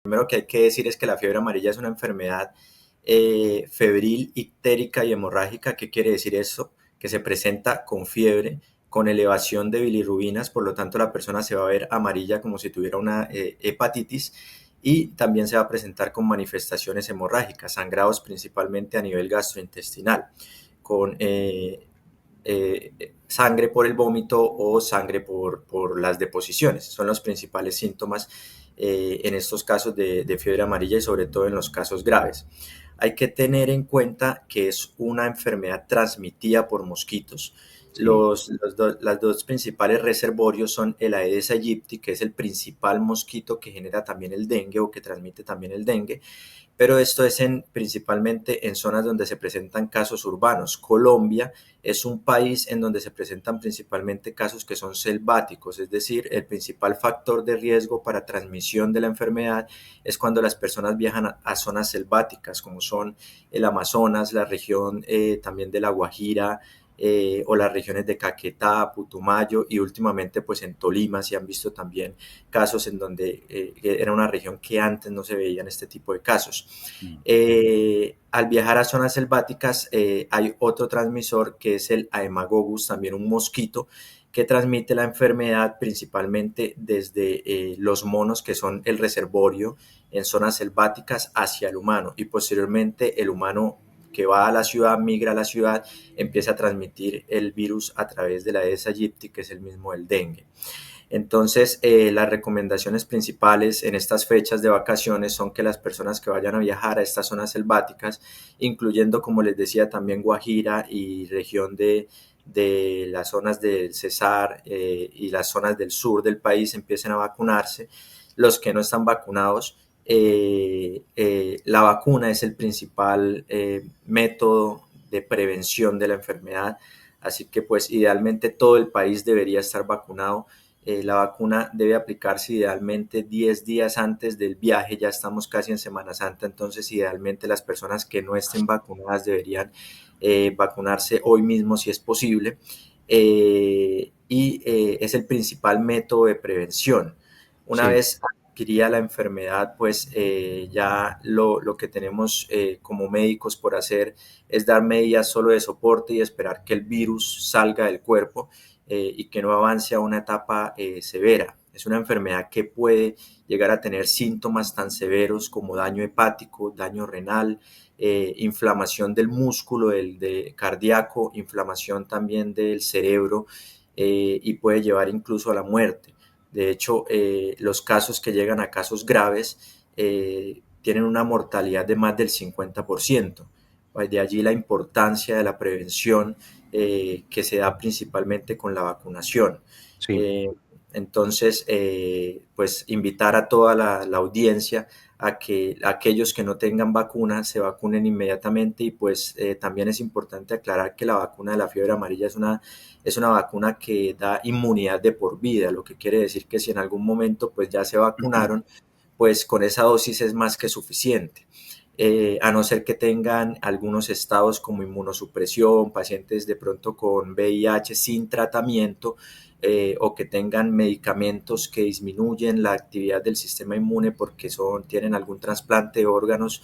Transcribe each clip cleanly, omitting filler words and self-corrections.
primero que hay que decir es que la fiebre amarilla es una enfermedad febril, ictérica y hemorrágica. ¿Qué quiere decir eso? Que se presenta con fiebre, con elevación de bilirrubinas, por lo tanto la persona se va a ver amarilla como si tuviera una hepatitis, y también se va a presentar con manifestaciones hemorrágicas, sangrados principalmente a nivel gastrointestinal, con sangre por el vómito o sangre por las deposiciones. Son los principales síntomas en estos casos de fiebre amarilla y sobre todo en los casos graves. Hay que tener en cuenta que es una enfermedad transmitida por mosquitos. Sí. Las dos principales reservorios son el Aedes aegypti, que es el principal mosquito que genera también el dengue o que transmite también el dengue, pero esto es principalmente en zonas donde se presentan casos urbanos. Colombia es un país en donde se presentan principalmente casos que son selváticos, es decir, el principal factor de riesgo para transmisión de la enfermedad es cuando las personas viajan a zonas selváticas, como son el Amazonas, la región también de La Guajira, o las regiones de Caquetá, Putumayo, y últimamente pues en Tolima se han visto también casos en donde era una región que antes no se veían este tipo de casos. Al viajar a zonas selváticas hay otro transmisor que es el Aemagogus, también un mosquito que transmite la enfermedad principalmente desde los monos, que son el reservorio en zonas selváticas, hacia el humano, y posteriormente el humano que va a la ciudad, migra a la ciudad, empieza a transmitir el virus a través de la Aedes aegypti, que es el mismo del dengue. Entonces, las recomendaciones principales en estas fechas de vacaciones son que las personas que vayan a viajar a estas zonas selváticas, incluyendo, como les decía, también Guajira y región de las zonas del Cesar y las zonas del sur del país, empiecen a vacunarse. Los que no están vacunados, la vacuna es el principal método de prevención de la enfermedad, así que pues idealmente todo el país debería estar vacunado. La vacuna debe aplicarse idealmente 10 días antes del viaje, ya estamos casi en Semana Santa, entonces idealmente las personas que no estén vacunadas deberían vacunarse hoy mismo si es posible, es el principal método de prevención. Una Sí. vez adquiría la enfermedad, pues ya lo que tenemos como médicos por hacer es dar medidas solo de soporte y esperar que el virus salga del cuerpo y que no avance a una etapa severa. Es una enfermedad que puede llegar a tener síntomas tan severos como daño hepático, daño renal, inflamación del músculo, del cardíaco, inflamación también del cerebro, y puede llevar incluso a la muerte. De hecho, los casos que llegan a casos graves tienen una mortalidad de más del 50%. De allí la importancia de la prevención que se da principalmente con la vacunación. Sí. Entonces, pues invitar a toda la audiencia a que aquellos que no tengan vacuna se vacunen inmediatamente, y pues también es importante aclarar que la vacuna de la fiebre amarilla es una vacuna que da inmunidad de por vida, lo que quiere decir que si en algún momento pues ya se vacunaron, pues con esa dosis es más que suficiente. A no ser que tengan algunos estados como inmunosupresión, pacientes de pronto con VIH sin tratamiento, o que tengan medicamentos que disminuyen la actividad del sistema inmune porque tienen algún trasplante de órganos.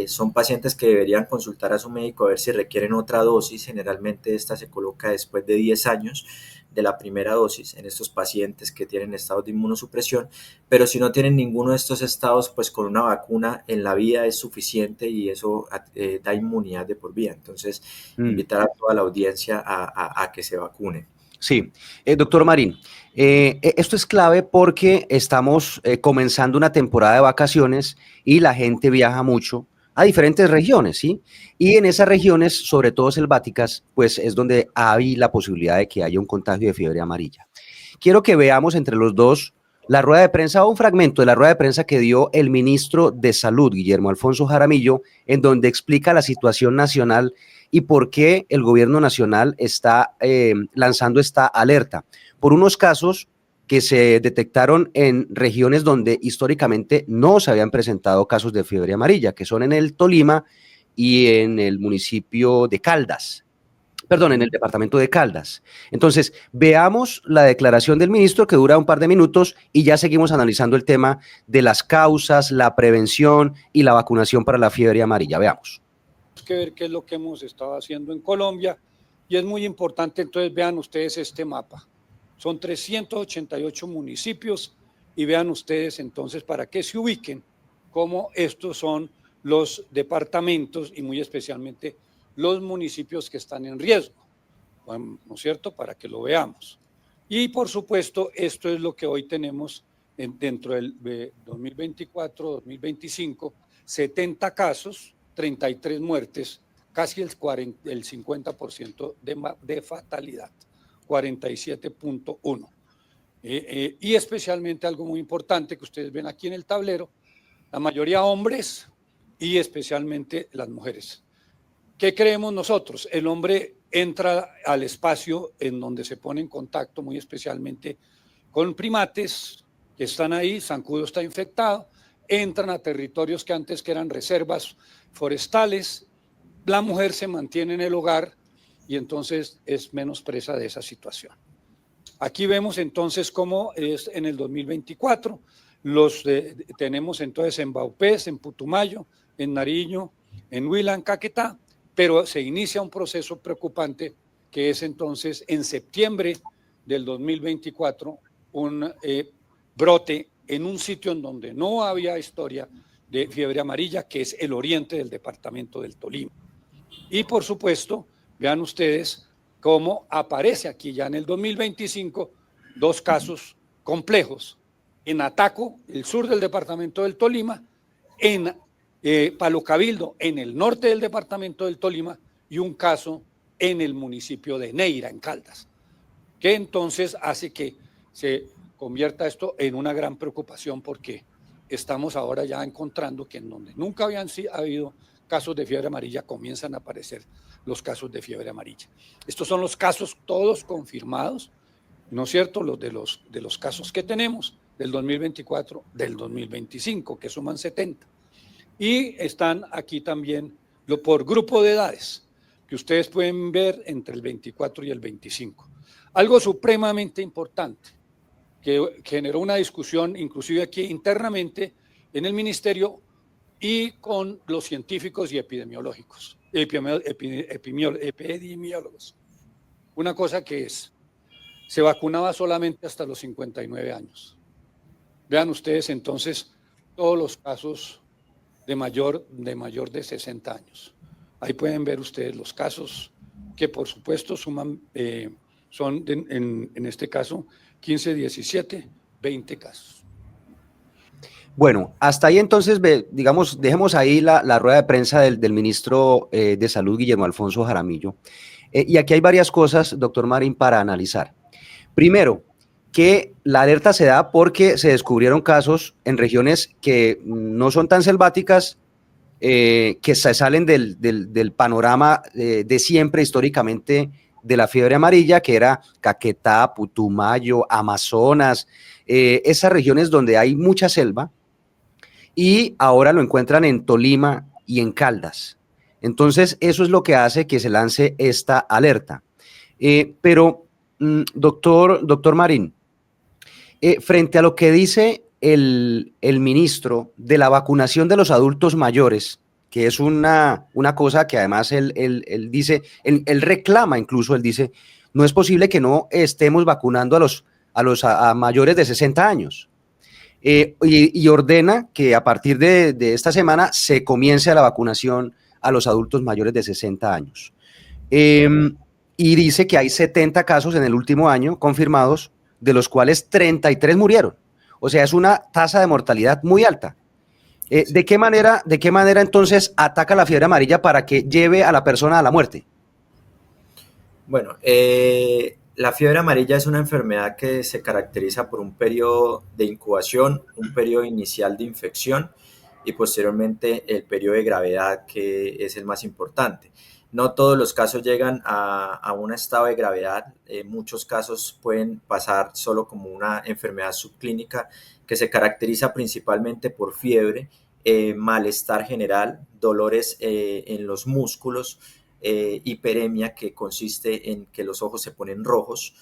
Son pacientes que deberían consultar a su médico a ver si requieren otra dosis. Generalmente esta se coloca después de 10 años de la primera dosis en estos pacientes que tienen estados de inmunosupresión, pero si no tienen ninguno de estos estados, pues con una vacuna en la vida es suficiente y eso da inmunidad de por vida. Entonces, Mm. invitar a toda la audiencia a que se vacune. Sí, doctor Marín, esto es clave porque estamos comenzando una temporada de vacaciones y la gente viaja mucho a diferentes regiones, ¿sí? Y en esas regiones, sobre todo selváticas, pues es donde hay la posibilidad de que haya un contagio de fiebre amarilla. Quiero que veamos entre los dos la rueda de prensa o un fragmento de la rueda de prensa que dio el ministro de Salud, Guillermo Alfonso Jaramillo, en donde explica la situación nacional y por qué el gobierno nacional está lanzando esta alerta por unos casos que se detectaron en regiones donde históricamente no se habían presentado casos de fiebre amarilla, que son en el Tolima y en el municipio de Caldas. perdón, en el departamento de Caldas. Entonces, veamos la declaración del ministro que dura un par de minutos y ya seguimos analizando el tema de las causas, la prevención y la vacunación para la fiebre amarilla. Veamos. Que ver qué es lo que hemos estado haciendo en Colombia y es muy importante, entonces vean ustedes este mapa. Son 388 municipios y vean ustedes entonces para que se ubiquen cómo estos son los departamentos y muy especialmente los municipios que están en riesgo, ¿no es cierto? Para que lo veamos. Y por supuesto, esto es lo que hoy tenemos dentro del 2024-2025, 70 casos, 33 muertes, casi el 50% de fatalidad, 47.1. Y especialmente algo muy importante que ustedes ven aquí en el tablero, la mayoría hombres y especialmente las mujeres. ¿Qué creemos nosotros? El hombre entra al espacio en donde se pone en contacto muy especialmente con primates que están ahí, zancudo está infectado, entran a territorios que antes que eran reservas forestales, la mujer se mantiene en el hogar y entonces es menos presa de esa situación. Aquí vemos entonces cómo es en el 2024, tenemos entonces en Vaupés, en Putumayo, en Nariño, en Huila, en Caquetá, pero se inicia un proceso preocupante que es entonces en septiembre del 2024 un brote en un sitio en donde no había historia de fiebre amarilla, que es el oriente del departamento del Tolima. Y por supuesto, vean ustedes cómo aparece aquí ya en el 2025 dos casos complejos en Ataco, el sur del departamento del Tolima, en Palo Cabildo, en el norte del departamento del Tolima, y un caso en el municipio de Neira, en Caldas, que entonces hace que se convierta esto en una gran preocupación porque estamos ahora ya encontrando que en donde nunca habían habido casos de fiebre amarilla comienzan a aparecer los casos de fiebre amarilla. Estos son los casos todos confirmados, ¿no es cierto? Los de los casos que tenemos del 2024, del 2025, que suman 70. Y están aquí también por grupo de edades, que ustedes pueden ver entre el 24 y el 25. Algo supremamente importante, que generó una discusión inclusive aquí internamente en el ministerio y con los científicos y epidemiológicos, epidemiólogos. Una cosa que se vacunaba solamente hasta los 59 años. Vean ustedes entonces todos los casos de mayor de 60 años. Ahí pueden ver ustedes los casos que por supuesto suman, son en este caso 15, 17, 20 casos. Bueno, hasta ahí entonces, digamos, dejemos ahí la rueda de prensa del ministro de Salud, Guillermo Alfonso Jaramillo. Y aquí hay varias cosas, doctor Marín, para analizar. Primero, que la alerta se da porque se descubrieron casos en regiones que no son tan selváticas, que se salen del panorama de siempre históricamente de la fiebre amarilla, que era Caquetá, Putumayo, Amazonas, esas regiones donde hay mucha selva, y ahora lo encuentran en Tolima y en Caldas. Entonces, eso es lo que hace que se lance esta alerta. Pero, doctor Marín, frente a lo que dice el ministro de la vacunación de los adultos mayores, que es una cosa que además él dice, él reclama incluso, él dice, no es posible que no estemos vacunando a mayores de 60 años. Y ordena que a partir de esta semana se comience la vacunación a los adultos mayores de 60 años. Y dice que hay 70 casos en el último año confirmados, de los cuales 33 murieron. O sea, es una tasa de mortalidad muy alta. ¿De qué manera entonces ataca la fiebre amarilla para que lleve a la persona a la muerte? Bueno, la fiebre amarilla es una enfermedad que se caracteriza por un periodo de incubación, un periodo inicial de infección y posteriormente el periodo de gravedad, que es el más importante. No todos los casos llegan a un estado de gravedad, muchos casos pueden pasar solo como una enfermedad subclínica que se caracteriza principalmente por fiebre, malestar general, dolores en los músculos, hiperemia, que consiste en que los ojos se ponen rojos,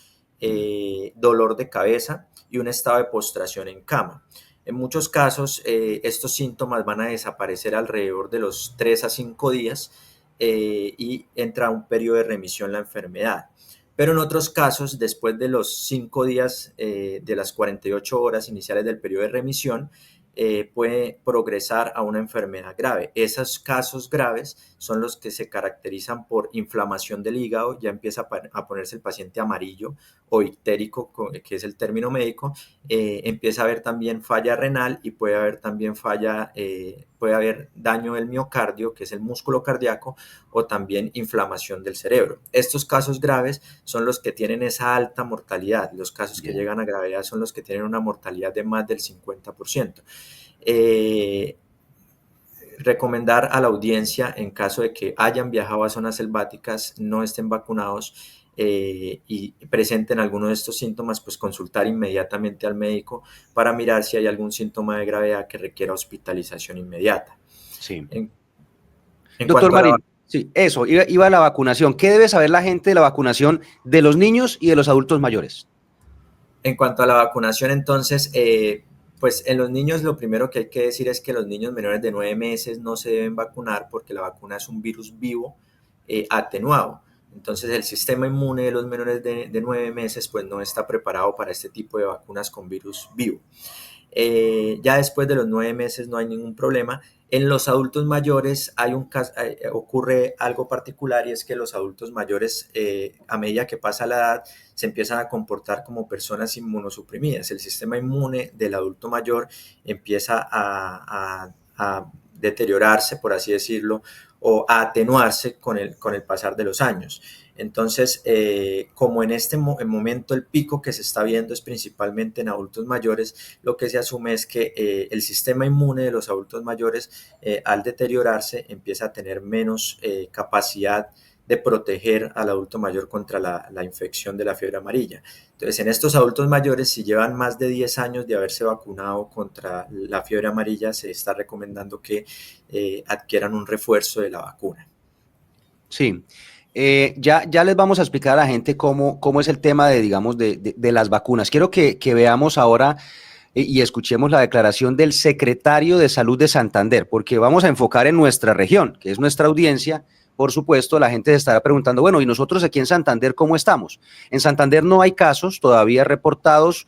dolor de cabeza y un estado de postración en cama. En muchos casos, estos síntomas van a desaparecer alrededor de los 3 a 5 días y entra un periodo de remisión la enfermedad. Pero en otros casos, después de los 5 días de las 48 horas iniciales del periodo de remisión, puede progresar a una enfermedad grave. Esos casos graves son los que se caracterizan por inflamación del hígado, ya empieza a ponerse el paciente amarillo o ictérico, que es el término médico, empieza a haber también falla renal y puede haber también puede haber daño del miocardio, que es el músculo cardíaco, o también inflamación del cerebro. Estos casos graves son los que tienen esa alta mortalidad. Los casos que llegan a gravedad son los que tienen una mortalidad de más del 50%. Recomendar a la audiencia, en caso de que hayan viajado a zonas selváticas, no estén vacunados y presenten alguno de estos síntomas, pues consultar inmediatamente al médico para mirar si hay algún síntoma de gravedad que requiera hospitalización inmediata. Sí. En Doctor Marín, sí, eso, iba a la vacunación. ¿Qué debe saber la gente de la vacunación de los niños y de los adultos mayores? En cuanto a la vacunación, entonces, pues en los niños lo primero que hay que decir es que los niños menores de 9 meses no se deben vacunar porque la vacuna es un virus vivo atenuado. Entonces el sistema inmune de los menores de 9 meses pues no está preparado para este tipo de vacunas con virus vivo. Ya después de los 9 meses no hay ningún problema. En los adultos mayores ocurre algo particular, y es que los adultos mayores, a medida que pasa la edad, se empiezan a comportar como personas inmunosuprimidas. El sistema inmune del adulto mayor empieza a deteriorarse, por así decirlo, o a atenuarse con el pasar de los años. Entonces, como en este momento el pico que se está viendo es principalmente en adultos mayores, lo que se asume es que el sistema inmune de los adultos mayores, al deteriorarse, empieza a tener menos capacidad de proteger al adulto mayor contra la infección de la fiebre amarilla. Entonces, en estos adultos mayores, si llevan más de 10 años de haberse vacunado contra la fiebre amarilla, se está recomendando que adquieran un refuerzo de la vacuna. Sí. Ya les vamos a explicar a la gente cómo es el tema de las vacunas. Quiero que veamos ahora y escuchemos la declaración del secretario de Salud de Santander, porque vamos a enfocar en nuestra región, que es nuestra audiencia. Por supuesto, la gente se estará preguntando, bueno, ¿y nosotros aquí en Santander cómo estamos? En Santander no hay casos todavía reportados.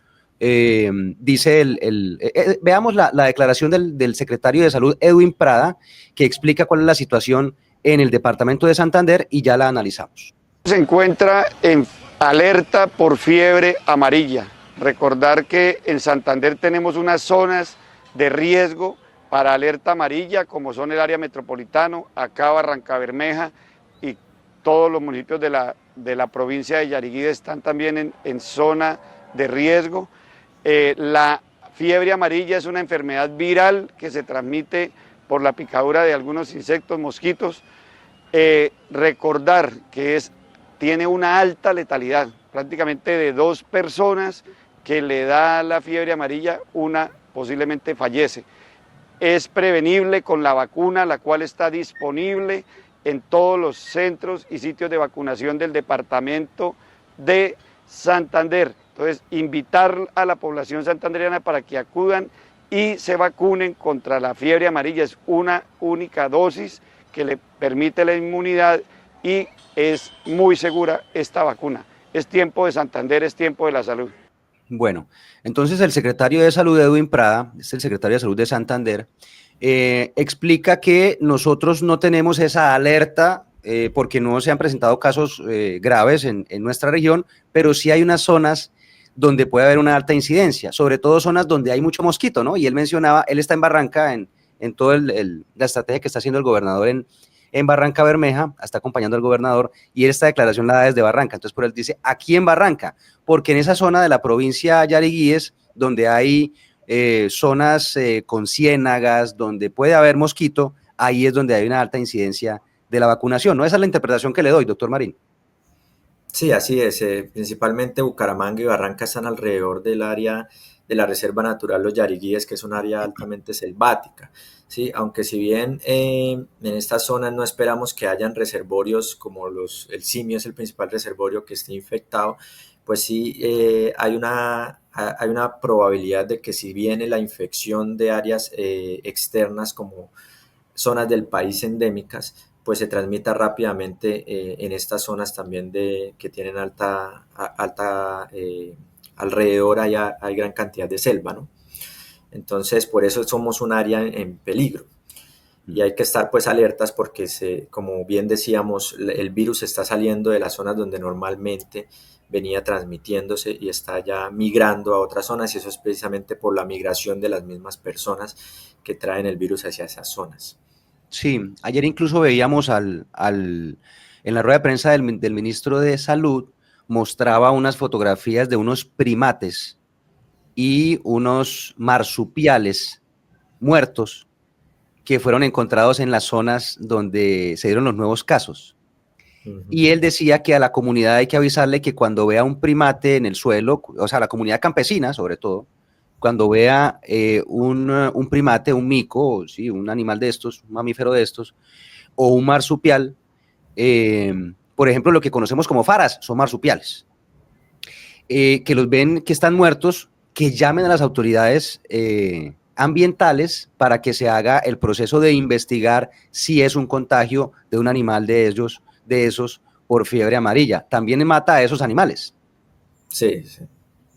Veamos la declaración del secretario de Salud, Edwin Prada, que explica cuál es la situación en el departamento de Santander, y ya la analizamos. Se encuentra en alerta por fiebre amarilla. Recordar que en Santander tenemos unas zonas de riesgo para alerta amarilla, como son el área metropolitano, acá Barrancabermeja y todos los municipios de la provincia de Yariguí están también en zona de riesgo. La fiebre amarilla es una enfermedad viral que se transmite por la picadura de algunos insectos, mosquitos. Recordar que tiene una alta letalidad, prácticamente de 2 personas que le da la fiebre amarilla, una posiblemente fallece. Es prevenible con la vacuna, la cual está disponible en todos los centros y sitios de vacunación del departamento de Santander. Entonces, invitar a la población santandereana para que acudan y se vacunen contra la fiebre amarilla. Es una única dosis que le permite la inmunidad y es muy segura esta vacuna. Es tiempo de Santander, es tiempo de la salud. Bueno, entonces el secretario de Salud, Edwin Prada, es el secretario de Salud de Santander, explica que nosotros no tenemos esa alerta porque no se han presentado casos graves en nuestra región, pero sí hay unas zonas donde puede haber una alta incidencia, sobre todo zonas donde hay mucho mosquito, ¿no? Y él mencionaba, él está en Barranca, en toda la estrategia que está haciendo el gobernador en Barrancabermeja, está acompañando al gobernador, y esta declaración la da desde Barranca. Entonces, por él dice, aquí en Barranca, porque en esa zona de la provincia Yariguíes, donde hay zonas con ciénagas, donde puede haber mosquito, ahí es donde hay una alta incidencia de la vacunación, ¿no? Esa es la interpretación que le doy, doctor Marín. Sí, así es. Principalmente Bucaramanga y Barranca están alrededor del área de la Reserva Natural Los Yariguíes, que es un área altamente selvática, ¿sí? Aunque si bien en estas zonas no esperamos que hayan reservorios como el Simio es el principal reservorio que esté infectado, pues sí hay una probabilidad de que si viene la infección de áreas externas como zonas del país endémicas, pues se transmita rápidamente en estas zonas también que tienen alrededor hay gran cantidad de selva, ¿no? Entonces, por eso somos un área en peligro. Y hay que estar pues alertas porque, como bien decíamos, el virus está saliendo de las zonas donde normalmente venía transmitiéndose y está ya migrando a otras zonas, y eso es precisamente por la migración de las mismas personas que traen el virus hacia esas zonas. Sí, ayer incluso veíamos en la rueda de prensa del ministro de Salud, mostraba unas fotografías de unos primates y unos marsupiales muertos que fueron encontrados en las zonas donde se dieron los nuevos casos. Y él decía que a la comunidad hay que avisarle que cuando vea un primate en el suelo, o sea, la comunidad campesina sobre todo, cuando vea un primate, un mico, ¿sí? Un animal de estos, un mamífero de estos, o un marsupial, por ejemplo, lo que conocemos como faras, son marsupiales, que los ven que están muertos, que llamen a las autoridades ambientales para que se haga el proceso de investigar si es un contagio de un animal de esos por fiebre amarilla. También mata a esos animales. Sí, sí.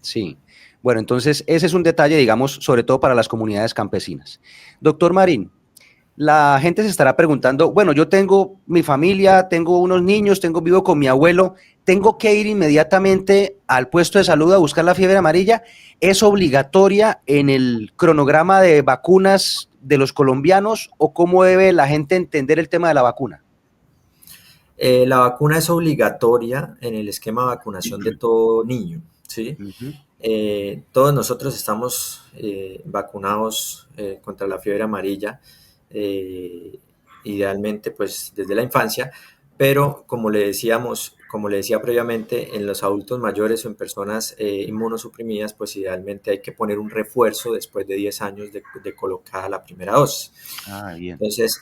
Sí. Bueno, entonces ese es un detalle, digamos, sobre todo para las comunidades campesinas. Doctor Marín, la gente se estará preguntando, bueno, yo tengo mi familia, tengo unos niños, vivo con mi abuelo, ¿tengo que ir inmediatamente al puesto de salud a buscar la fiebre amarilla? ¿Es obligatoria en el cronograma de vacunas de los colombianos o cómo debe la gente entender el tema de la vacuna? La vacuna es obligatoria en el esquema de vacunación de todo niño, ¿sí? Todos nosotros estamos vacunados contra la fiebre amarilla, idealmente pues desde la infancia, pero como le decía previamente, en los adultos mayores o en personas inmunosuprimidas, pues idealmente hay que poner un refuerzo después de 10 años de colocada la primera dosis. Ah, bien. Entonces,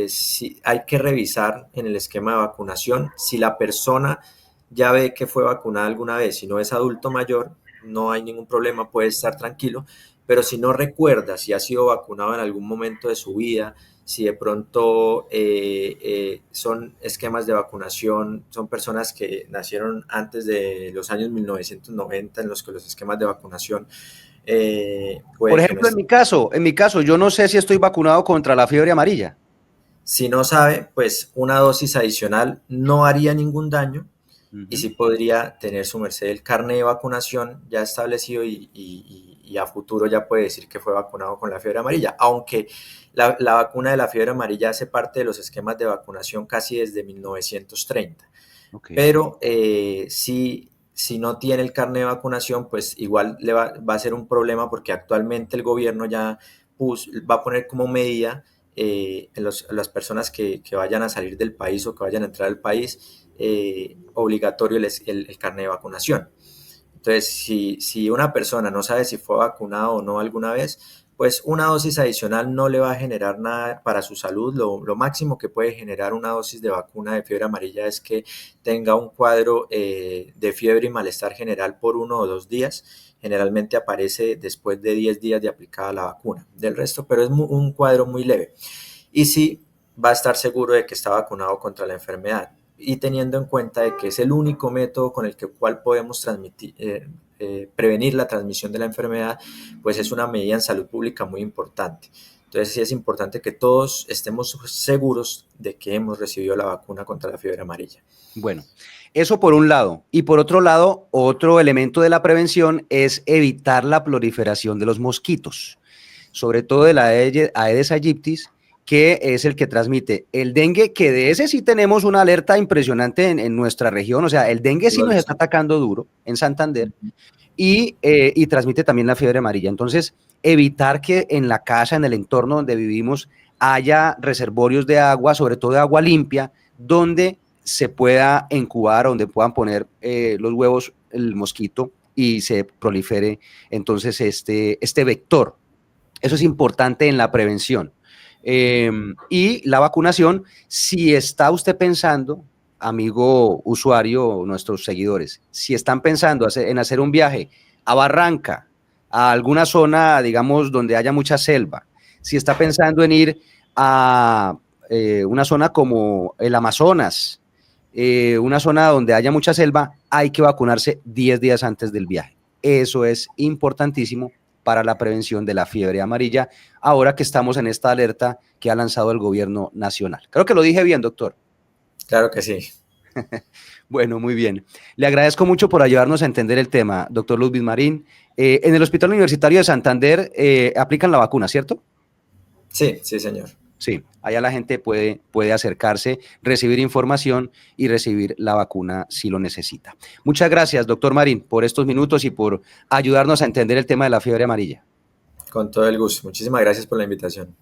sí, hay que revisar en el esquema de vacunación si la persona ya ve que fue vacunada alguna vez, si no es adulto mayor, no hay ningún problema, puede estar tranquilo, pero si no recuerda si ha sido vacunado en algún momento de su vida, si de pronto son esquemas de vacunación, son personas que nacieron antes de los años 1990 en los que los esquemas de vacunación por ejemplo, en mi caso, yo no sé si estoy vacunado contra la fiebre amarilla. Si no sabe, pues una dosis adicional no haría ningún daño y sí podría tener su merced el carnet de vacunación ya establecido y a futuro ya puede decir que fue vacunado con la fiebre amarilla, aunque la vacuna de la fiebre amarilla hace parte de los esquemas de vacunación casi desde 1930. Okay. Pero si no tiene el carnet de vacunación, pues igual va a ser un problema porque actualmente el gobierno ya va a poner como medida las personas que vayan a salir del país o que vayan a entrar al país, obligatorio el carnet de vacunación. Entonces, si una persona no sabe si fue vacunado o no alguna vez, pues una dosis adicional no le va a generar nada para su salud. Lo máximo que puede generar una dosis de vacuna de fiebre amarilla es que tenga un cuadro de fiebre y malestar general por 1 o 2 días. Generalmente aparece después de 10 días de aplicada la vacuna. Del resto, pero es un cuadro muy leve. Y sí va a estar seguro de que está vacunado contra la enfermedad. Y teniendo en cuenta de que es el único método con el cual podemos prevenir la transmisión de la enfermedad, pues es una medida en salud pública muy importante. Entonces sí es importante que todos estemos seguros de que hemos recibido la vacuna contra la fiebre amarilla. Bueno, eso por un lado. Y por otro lado, otro elemento de la prevención es evitar la proliferación de los mosquitos, sobre todo de la Aedes aegypti, que es el que transmite el dengue, que de ese sí tenemos una alerta impresionante en nuestra región. O sea, el dengue sí nos está atacando duro en Santander y transmite también la fiebre amarilla. Entonces, evitar que en la casa, en el entorno donde vivimos, haya reservorios de agua, sobre todo de agua limpia, donde se pueda incubar, donde puedan poner los huevos el mosquito y se prolifere entonces este vector. Eso es importante en la prevención. Y la vacunación, si está usted pensando, amigo usuario, nuestros seguidores, si están pensando en hacer un viaje a Barranca, a alguna zona, digamos, donde haya mucha selva, si está pensando en ir a una zona como el Amazonas, una zona donde haya mucha selva, hay que vacunarse 10 días antes del viaje. Eso es importantísimo para la prevención de la fiebre amarilla, ahora que estamos en esta alerta que ha lanzado el gobierno nacional. Creo que lo dije bien, doctor. Claro que sí. Bueno, muy bien. Le agradezco mucho por ayudarnos a entender el tema, doctor Ludwig Marín. En el Hospital Universitario de Santander aplican la vacuna, ¿cierto? Sí, sí, señor. Sí, allá la gente puede acercarse, recibir información y recibir la vacuna si lo necesita. Muchas gracias, doctor Marín, por estos minutos y por ayudarnos a entender el tema de la fiebre amarilla. Con todo el gusto. Muchísimas gracias por la invitación.